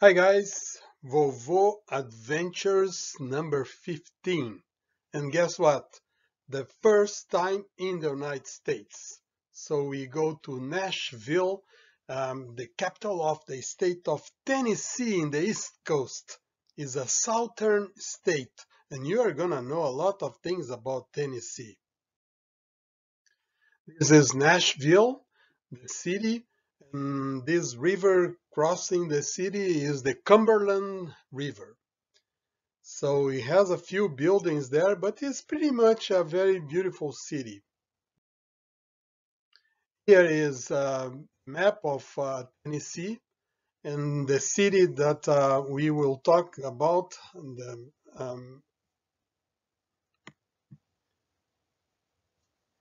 Hi guys, Vovo Adventures number 15. And guess what? The first time in the United States. So we go to Nashville, the capital of the state of Tennessee in the East Coast. Is a southern state, and you are gonna know a lot of things about Tennessee. This is Nashville, the city, and this river crossing the city is the Cumberland River. So it has a few buildings there, but it's pretty much a very beautiful city. Here is a map of Tennessee and the city that we will talk about.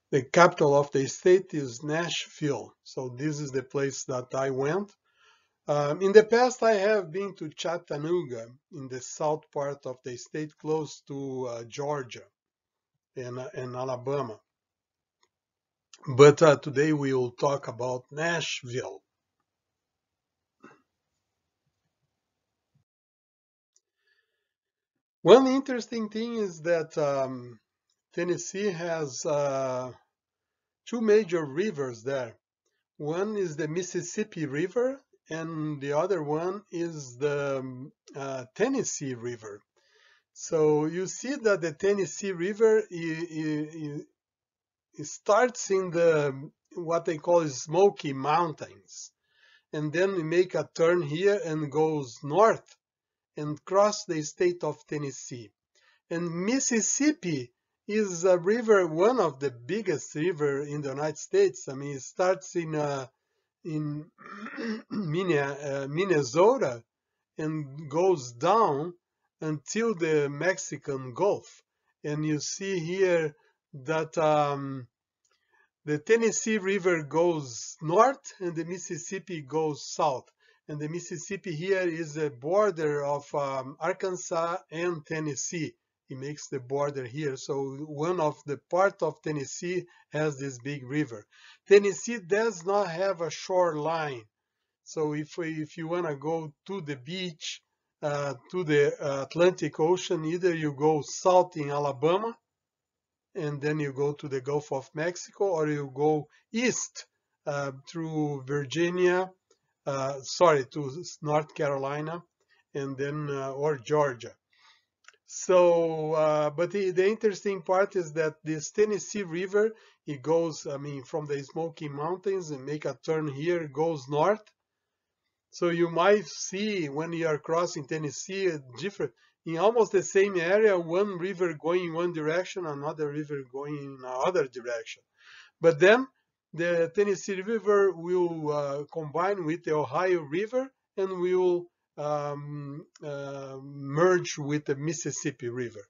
The capital of the state is Nashville. So this is the place that I went. In the past, I have been to Chattanooga in the south part of the state, close to Georgia and Alabama. But today we will talk about Nashville. One interesting thing is that Tennessee has two major rivers there. One is the Mississippi River, and the other one is the Tennessee River. So you see that the Tennessee River it starts in the what they call Smoky Mountains, and then we make a turn here and goes north and cross the state of Tennessee. And Mississippi is a river, one of the biggest river in the United States. I mean, it starts in Minnesota and goes down until the Mexican Gulf. And you see here that the Tennessee River goes north and the Mississippi goes south. And the Mississippi here is a border of Arkansas and Tennessee. It makes the border here. So one of the part of Tennessee has this big river. Tennessee does not have a shoreline. So if you want to go to the beach, to the Atlantic Ocean, either you go south in Alabama, and then you go to the Gulf of Mexico, or you go east through Virginia, to North Carolina, and then or Georgia. So, but the interesting part is that this Tennessee River, it goes, I mean, from the Smoky Mountains and make a turn here, goes north. So you might see when you are crossing Tennessee, different, in almost the same area, one river going in one direction, another river going in another direction. But then the Tennessee River will combine with the Ohio River and will merge with the Mississippi River.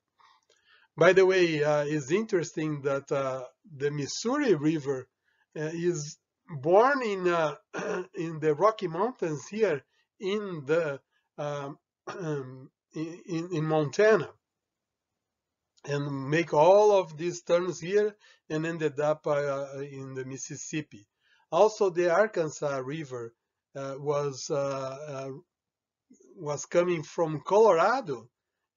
By the way, it's interesting that the Missouri River is born in the Rocky Mountains here in the in Montana, and make all of these turns here and ended up in the Mississippi. Also, the Arkansas River was coming from Colorado,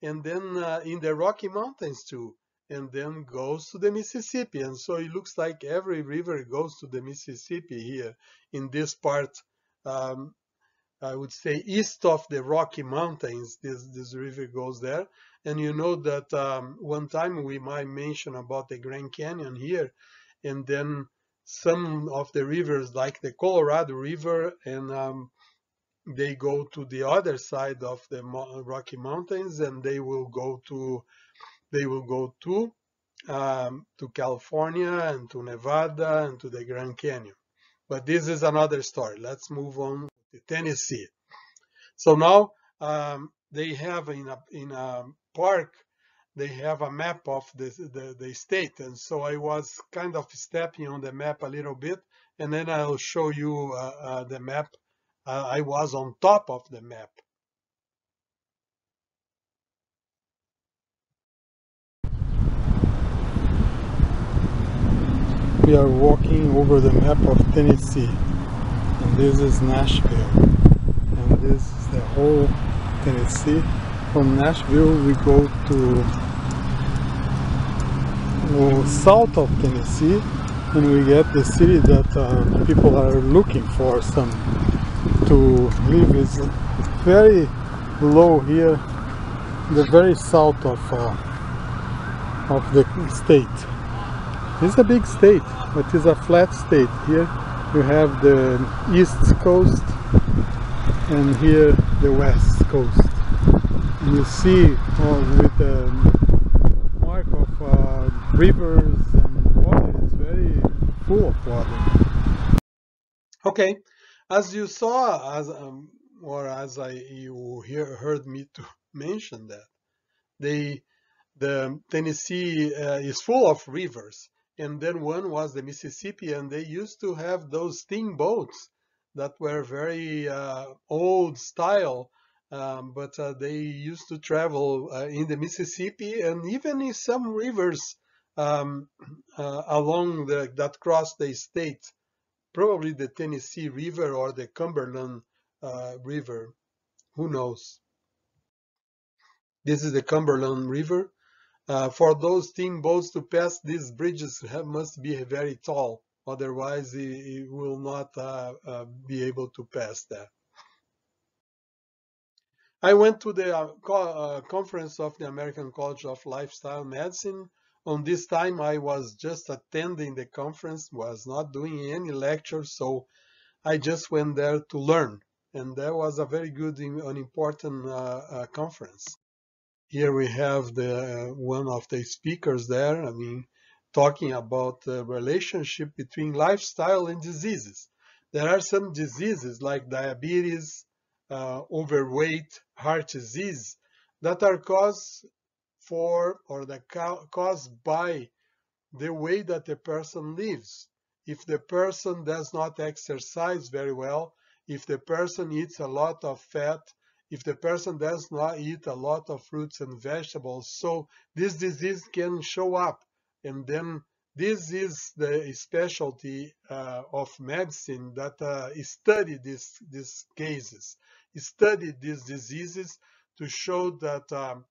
and then in the Rocky Mountains too, and then goes to the Mississippi. And so it looks like every river goes to the Mississippi here in this part. I would say east of the Rocky Mountains, this river goes there. And you know that one time we might mention about the Grand Canyon here, and then some of the rivers like the Colorado River, and they go to the other side of the Rocky Mountains, and they will go to California and to Nevada and to the Grand Canyon. But this is another story. Let's move on to Tennessee. So now they have in a park, they have a map of the state, and so I was kind of stepping on the map a little bit, and then I'll show you the map. I was on top of the map. We are walking over the map of Tennessee, and this is Nashville. And This is the whole Tennessee. From Nashville we go to south of Tennessee, and we get the city that people are looking for some to live. Is very low here, the very south of the state. It's a big state, but it's a flat state. Here you have the east coast, and here the west coast. And you see with the mark of rivers and water, it's very full of water. Okay, as you saw, you heard me to mention that the Tennessee is full of rivers, and then one was the Mississippi, and they used to have those steamboats that were very old style, but they used to travel in the Mississippi and even in some rivers um, along that cross the state, probably the Tennessee River or the Cumberland River, who knows. This is the Cumberland River. For those steamboats to pass, these bridges must be very tall, otherwise it will not be able to pass that. I went to the conference of the American College of Lifestyle Medicine. On this time, I was just attending the conference, was not doing any lectures, so I just went there to learn. And that was a very good and important conference. Here we have the one of the speakers there, I mean, talking about the relationship between lifestyle and diseases. There are some diseases like diabetes, overweight, heart disease that are caused caused by the way that the person lives. If the person does not exercise very well, if the person eats a lot of fat, if the person does not eat a lot of fruits and vegetables, so this disease can show up. And then this is the specialty of medicine that study these cases, study these diseases to show that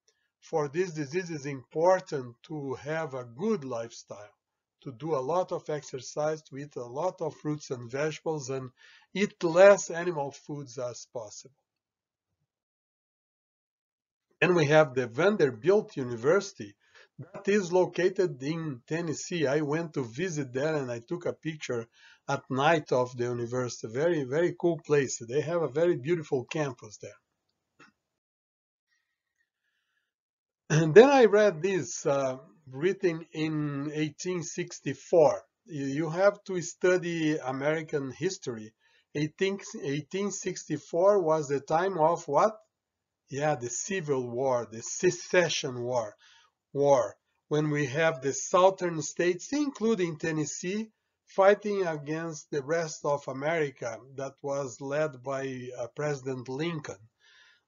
for this disease it's important to have a good lifestyle, to do a lot of exercise, to eat a lot of fruits and vegetables, and eat less animal foods as possible. Then we have the Vanderbilt University that is located in Tennessee. I went to visit there and I took a picture at night of the university. Very, very cool place. They have a very beautiful campus there. And then I read this, written in 1864. You have to study American history. 1864 was the time of what? Yeah, the Civil War, the Secession War, when we have the southern states, including Tennessee, fighting against the rest of America that was led by President Lincoln.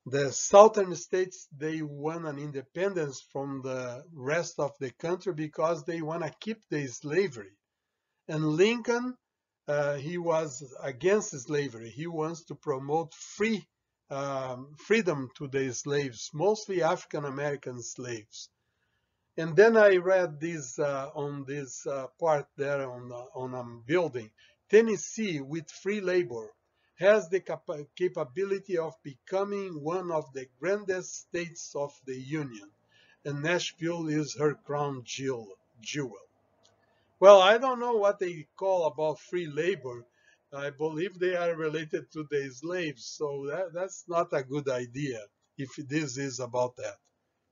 The southern states, they won an independence from the rest of the country because they want to keep the slavery. And Lincoln, he was against slavery. He wants to promote freedom to the slaves, mostly African American slaves. And then I read this on this part there on a building. Tennessee, with free labor, has the capability of becoming one of the grandest states of the Union, and Nashville is her crown jewel. Well, I don't know what they call about free labor. I believe they are related to the slaves, so that's not a good idea if this is about that.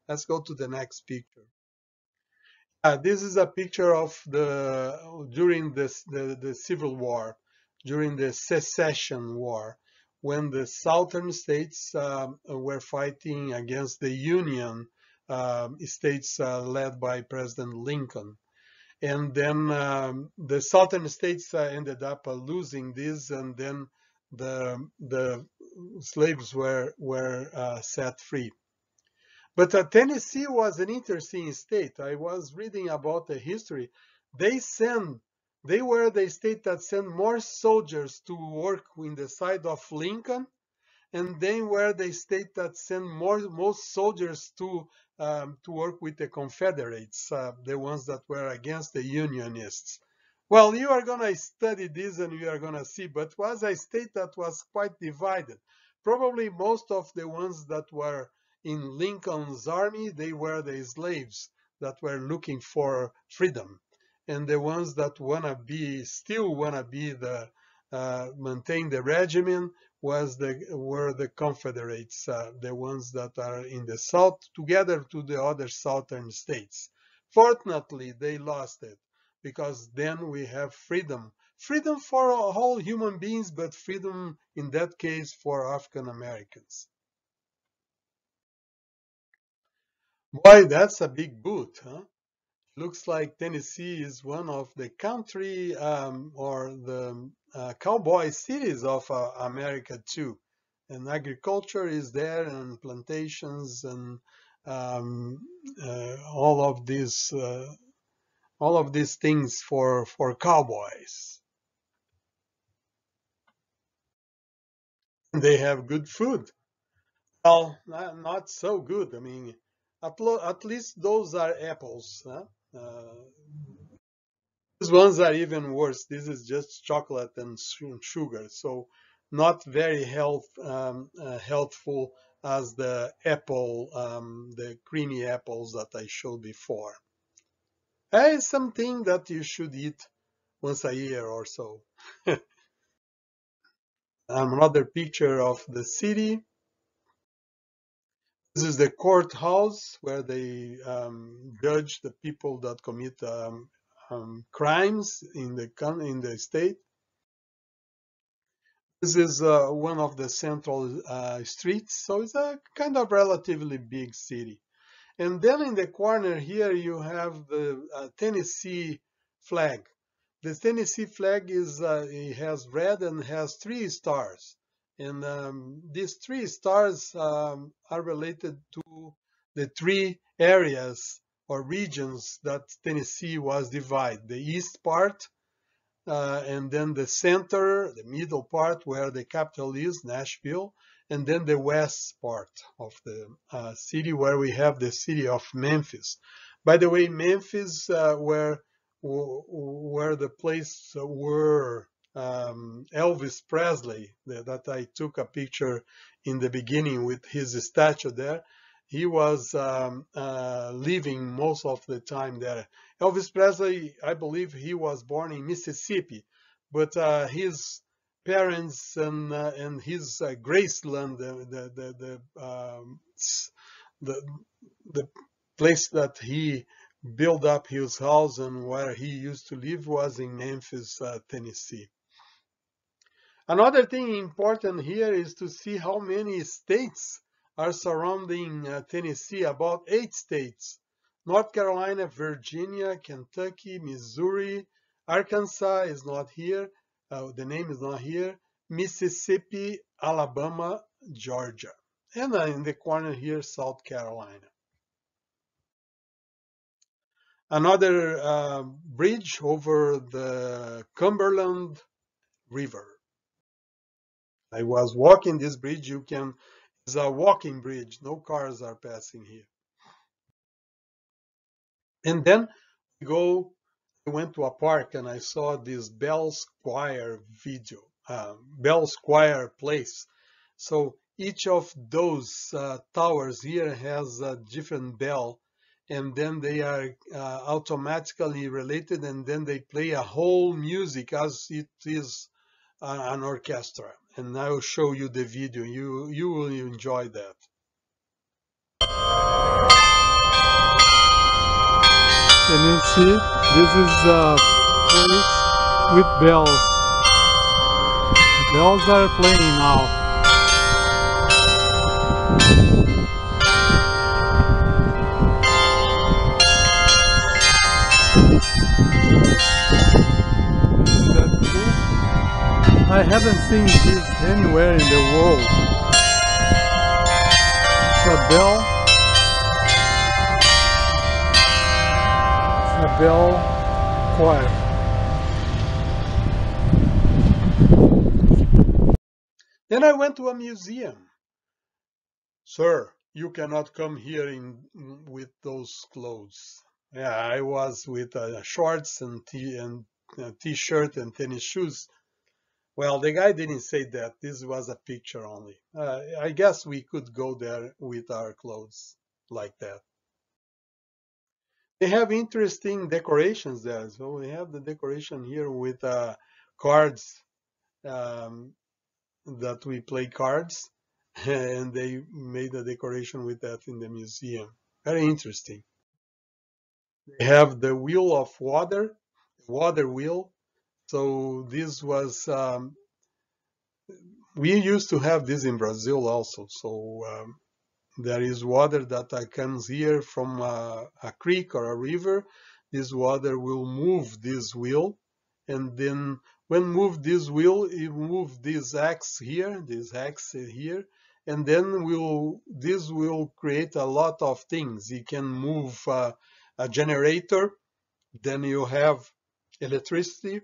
Let's go to the next picture. This is a picture of during the Civil War, during the Secession War, when the southern states were fighting against the Union states led by President Lincoln. And then the southern states ended up losing this, and then the slaves were set free. But Tennessee was an interesting state. I was reading about the history. They were the state that sent more soldiers to work in the side of Lincoln and then where the state that sent most soldiers to work with the Confederates, the ones that were against the Unionists. Well, you are going to study this and you are going to see, but was a state that was quite divided. Probably most of the ones that were in Lincoln's army, they were the slaves that were looking for freedom. And the ones that still wanna be the maintain the regime were the Confederates, the ones that are in the South, together to the other southern states. Fortunately, they lost it, because then we have freedom. Freedom for all human beings, but freedom in that case for African Americans. Boy, that's a big boot, huh? Looks like Tennessee is one of the country or the cowboy cities of America too. And agriculture is there, and plantations, and um, all of these things for cowboys. They have good food. Well, not so good. I mean, at least those are apples. Huh? These ones are even worse. This is just chocolate and sugar, so not very healthful as the apple, the creamy apples that I showed before. It's something that you should eat once a year or so. Another picture of the city. This is the courthouse where they judge the people that commit crimes in the state. This is one of the central streets, so it's a kind of relatively big city. And then in the corner here you have the Tennessee flag. The Tennessee flag it has red and has 3 stars. And these 3 stars are related to the 3 areas or regions that Tennessee was divided. The east part, and then the center, the middle part where the capital is, Nashville, and then the west part of the city where we have the city of Memphis. By the way, Memphis, where the place where Elvis Presley, that I took a picture in the beginning with his statue there, he was living most of the time there. Elvis Presley, I believe he was born in Mississippi, but his parents and his Graceland, the place that he built up his house and where he used to live was in Memphis, Tennessee. Another thing important here is to see how many states are surrounding Tennessee, about 8 states. North Carolina, Virginia, Kentucky, Missouri, Arkansas is not here, the name is not here, Mississippi, Alabama, Georgia, and in the corner here, South Carolina. Another bridge over the Cumberland River. I was walking this bridge. It's a walking bridge. No cars are passing here. And then I went to a park and I saw this Bell Square Bell Square place. So each of those towers here has a different bell, and then they are automatically related, and then they play a whole music as it is an orchestra. And I will show you the video. You will enjoy that. Can you see? This is a place with bells. Bells are playing now. Isn't that cool? I haven't seen this anywhere in the world. It's a bell. It's a bell choir. Then I went to a museum. Sir, you cannot come here with those clothes. Yeah, I was with shorts and t-shirt and tennis shoes. Well, the guy didn't say that. This was a picture only. I guess we could go there with our clothes like that. They have interesting decorations there. So we have the decoration here with cards um, that we play cards, and they made a decoration with that in the museum. Very interesting. They have the wheel of water wheel. So this was we used to have this in Brazil also. So there is water that comes here from a creek or a river. This water will move this wheel, and then when move this wheel, it move this axe here, and then this will create a lot of things. You can move a generator, then you have electricity.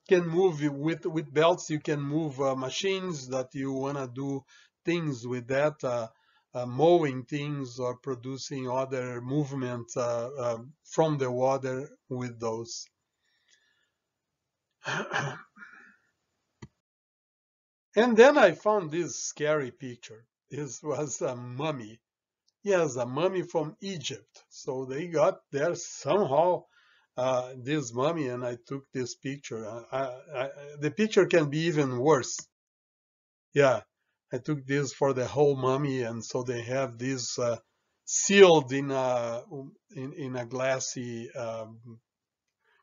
Can move with belts. You can move machines that you want to do things with that, mowing things or producing other movement from the water with those. And then I found this scary picture. This was a mummy. Yes, a mummy from Egypt. So they got there somehow, this mummy, and I took this picture. The picture can be even worse. Yeah, I took this for the whole mummy, and so they have this sealed in a glassy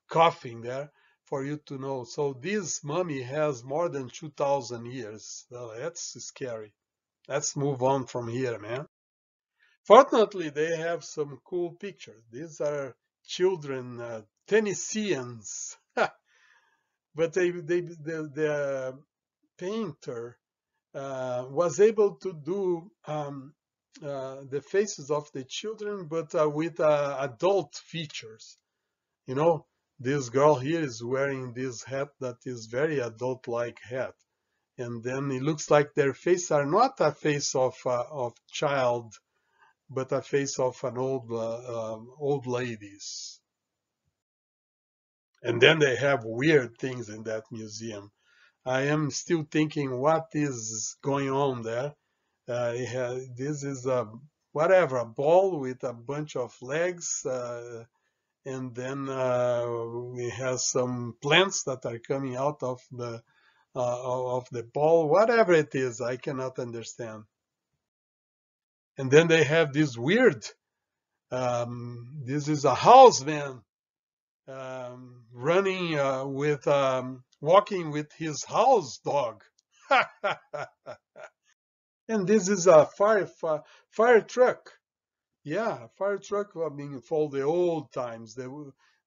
coffin there for you to know. So this mummy has more than 2,000 years. So that's scary. Let's move on from here, man. Fortunately, they have some cool pictures. These are children, Tennesseans, but the painter was able to do the faces of the children, but with adult features. You know, this girl here is wearing this hat that is very adult-like hat, and then it looks like their faces are not a face of child, but a face of an old ladies. And then they have weird things in that museum. I am still thinking what is going on there. This is a whatever, a ball with a bunch of legs, and then we have some plants that are coming out of the ball. Whatever it is, I cannot understand. And then they have this weird. This is a house man running with walking with his house dog. And this is a fire truck. Yeah, fire truck. I mean, for the old times,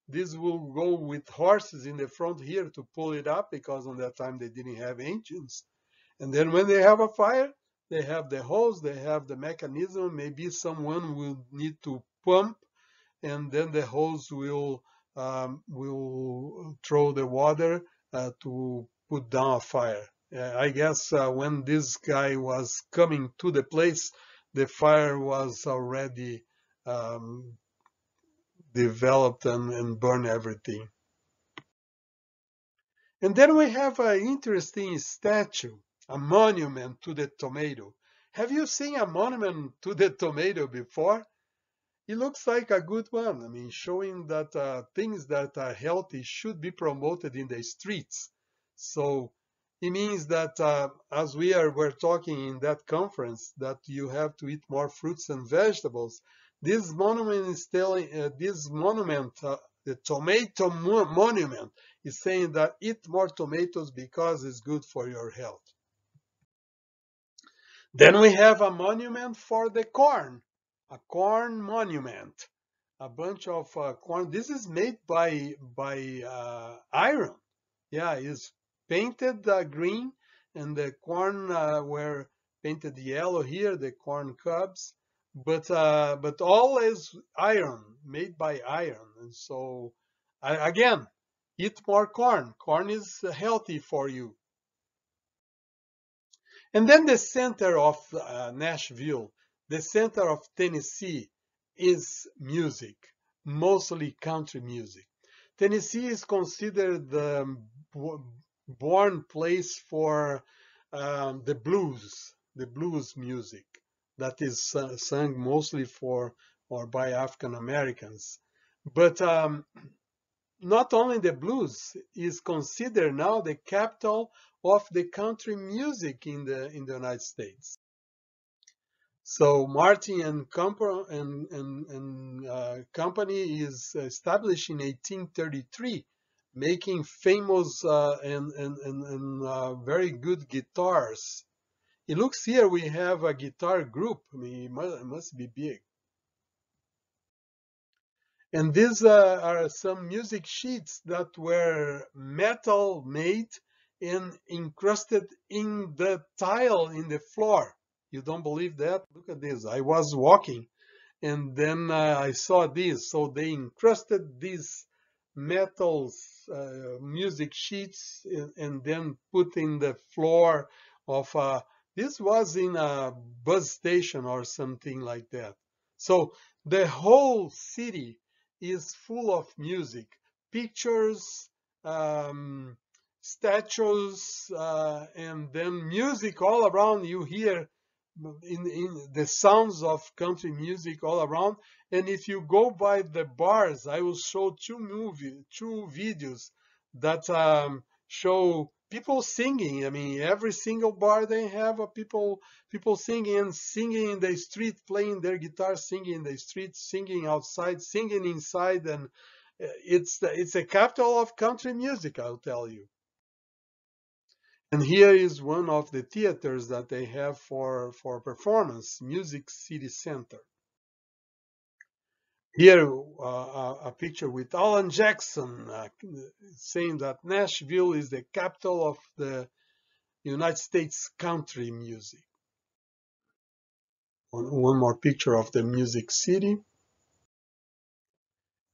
this will go with horses in the front here to pull it up because on that time they didn't have engines. And then when they have a fire, they have the hose, they have the mechanism. Maybe someone will need to pump, and then the hose will throw the water to put down a fire. I guess when this guy was coming to the place, the fire was already um, developed and burned everything. And then we have an interesting statue, a monument to the tomato. Have you seen a monument to the tomato before? It looks like a good one. I mean, showing that things that are healthy should be promoted in the streets. So it means that as we're talking in that conference, that you have to eat more fruits and vegetables. This monument is telling the tomato monument is saying that eat more tomatoes because it's good for your health. Then we have a monument for the corn, a corn monument, a bunch of corn. This is made by iron. Yeah, it's painted green, and the corn were painted yellow here, the corn cobs. But all is iron, made by iron. And so again, eat more corn. Corn is healthy for you. And then the center of Nashville, the center of Tennessee, is music, mostly country music. Tennessee is considered the born place for the blues music that is sung mostly for or by African Americans. But not only the blues is considered now the capital of the country music in the United States. So Martin and Company is established in 1833, making famous and very good guitars. It looks here we have a guitar group. I mean, it must be big. And these are some music sheets that were metal made and encrusted in the tile in the floor. You don't believe that? Look at this. I was walking and then I saw this. So they encrusted these metal music sheets and then put in the floor of this was in a bus station or something like that. So the whole city is full of music, pictures, statues, and then music all around. You hear in the sounds of country music all around. And if you go by the bars, I will show two videos that show people singing. I mean, every single bar they have people singing and singing in the street, playing their guitar, singing in the street, singing outside, singing inside, and it's a capital of country music, I'll tell you. And here is one of the theaters that they have for performance, Music City Center. Here, a picture with Alan Jackson saying that Nashville is the capital of the United States country music. One more picture of the Music City.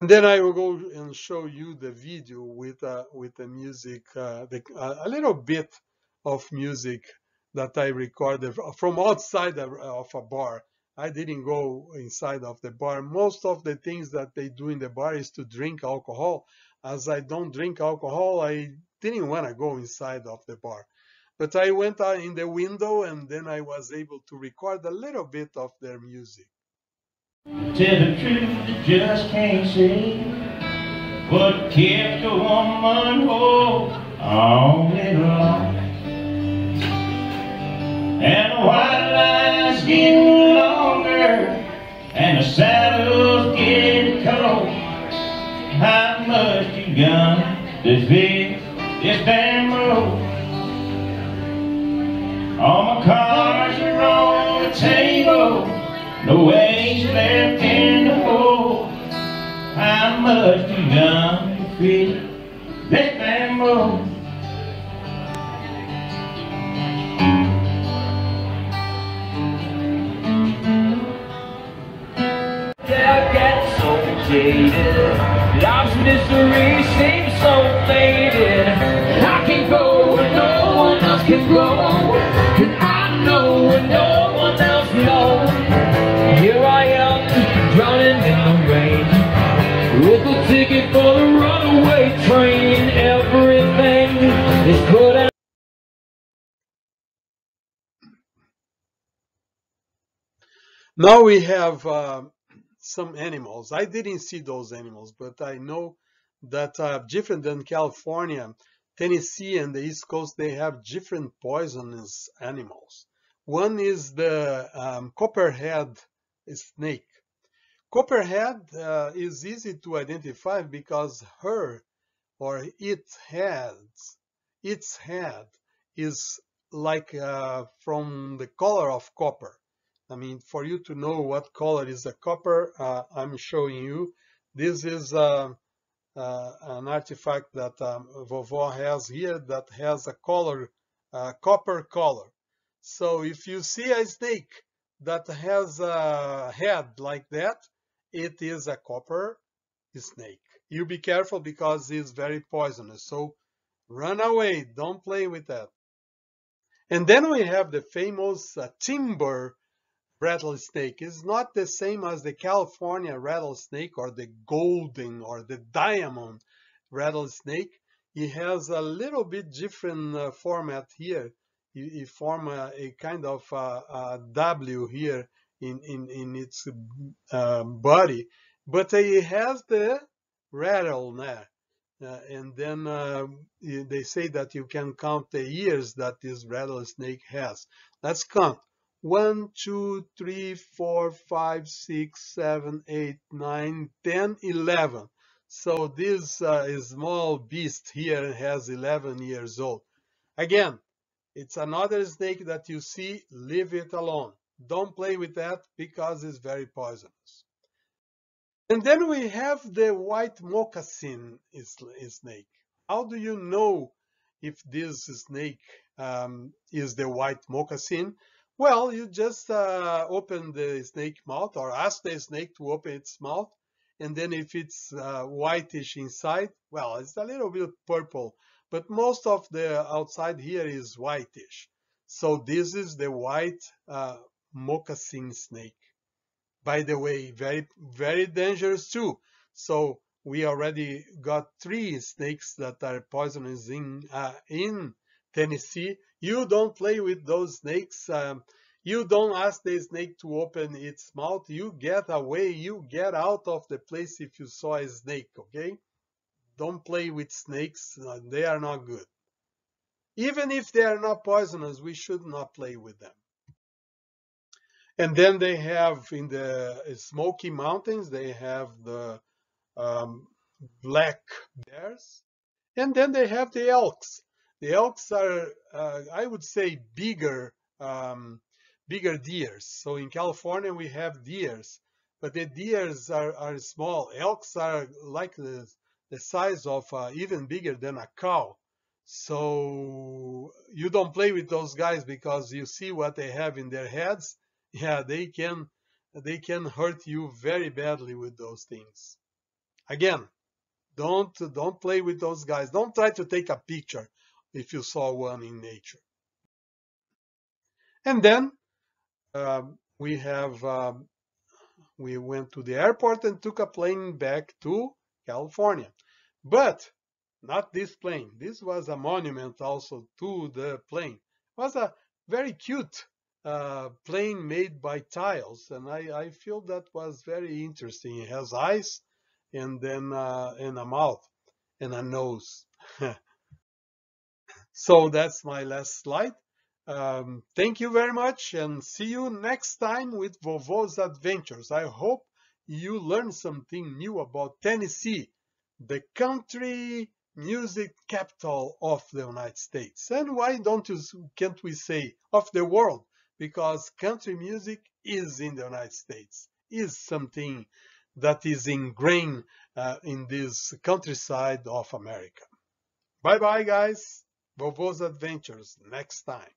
And then I will go and show you the video with the music, a little bit of music that I recorded from outside of a bar. I didn't go inside of the bar. Most of the things that they do in the bar is to drink alcohol. As I don't drink alcohol, I didn't want to go inside of the bar. But I went out in the window and then I was able to record a little bit of their music. Tell the truth, you just can't say what kept a woman whole all day long. And the white line's getting longer and the saddle's getting cold. How much you gonna defeat this damn road? All my cards are on the table, no eggs left in the bowl. How much you gonna feed this damn road? I get so jaded, life's misery seems so faded. I can go where no one else can go, and I know where no one else knows. Here I am, drowning in the rain, with a ticket for the runaway train. Everything is put out. Now we have some animals. I didn't see those animals, but I know that different than California, Tennessee and the East Coast, they have different poisonous animals. One is the copperhead snake. Copperhead is easy to identify because its head is like from the color of copper. I mean, for you to know what color is a copper, I'm showing you. This is an artifact that Vovo's has here that has a color, copper color. So if you see a snake that has a head like that, it is a copper snake. You be careful because it's very poisonous. So run away, don't play with that. And then we have the famous timber rattlesnake. It's not the same as the California rattlesnake or the golden or the diamond rattlesnake. It has a little bit different format here. You form a kind of a W here in its body, but it has the rattle there. And then they say that you can count the ears that this rattlesnake has. Let's count. 1, 2, 3, 4, 5, 6, 7, 8, 9, 10, 11. So this small beast here has 11 years old. Again, it's another snake that you see, leave it alone. Don't play with that because it's very poisonous. And then we have the white moccasin snake. How do you know if this snake is the white moccasin? Well, you just open the snake mouth or ask the snake to open its mouth. And then if it's whitish inside, well, it's a little bit purple, but most of the outside here is whitish. So this is the white moccasin snake. By the way, very, very dangerous too. So we already got 3 snakes that are poisonous in Tennessee. You don't play with those snakes. You don't ask the snake to open its mouth. You get away. You get out of the place if you saw a snake, okay? Don't play with snakes. They are not good. Even if they are not poisonous, we should not play with them. And then they have in the Smoky Mountains, they have the black bears. And then they have the elks. The elks are, I would say, bigger deers. So in California, we have deers, but the deers are small. Elks are like the size of even bigger than a cow. So you don't play with those guys because you see what they have in their heads. Yeah, they can hurt you very badly with those things. Again, don't play with those guys. Don't try to take a picture if you saw one in nature. And then we went to the airport and took a plane back to California. But not this plane. This was a monument also to the plane. It was a very cute plane made by tiles, and I feel that was very interesting. It has eyes and then and a mouth and a nose. So that's my last slide. Thank you very much and see you next time with Vovo's Adventures. I hope you learned something new about Tennessee, the country music capital of the United States. And why can't we say of the world? Because country music is in the United States, is something that is ingrained in this countryside of America. Bye bye, guys. Vovo's Adventures next time.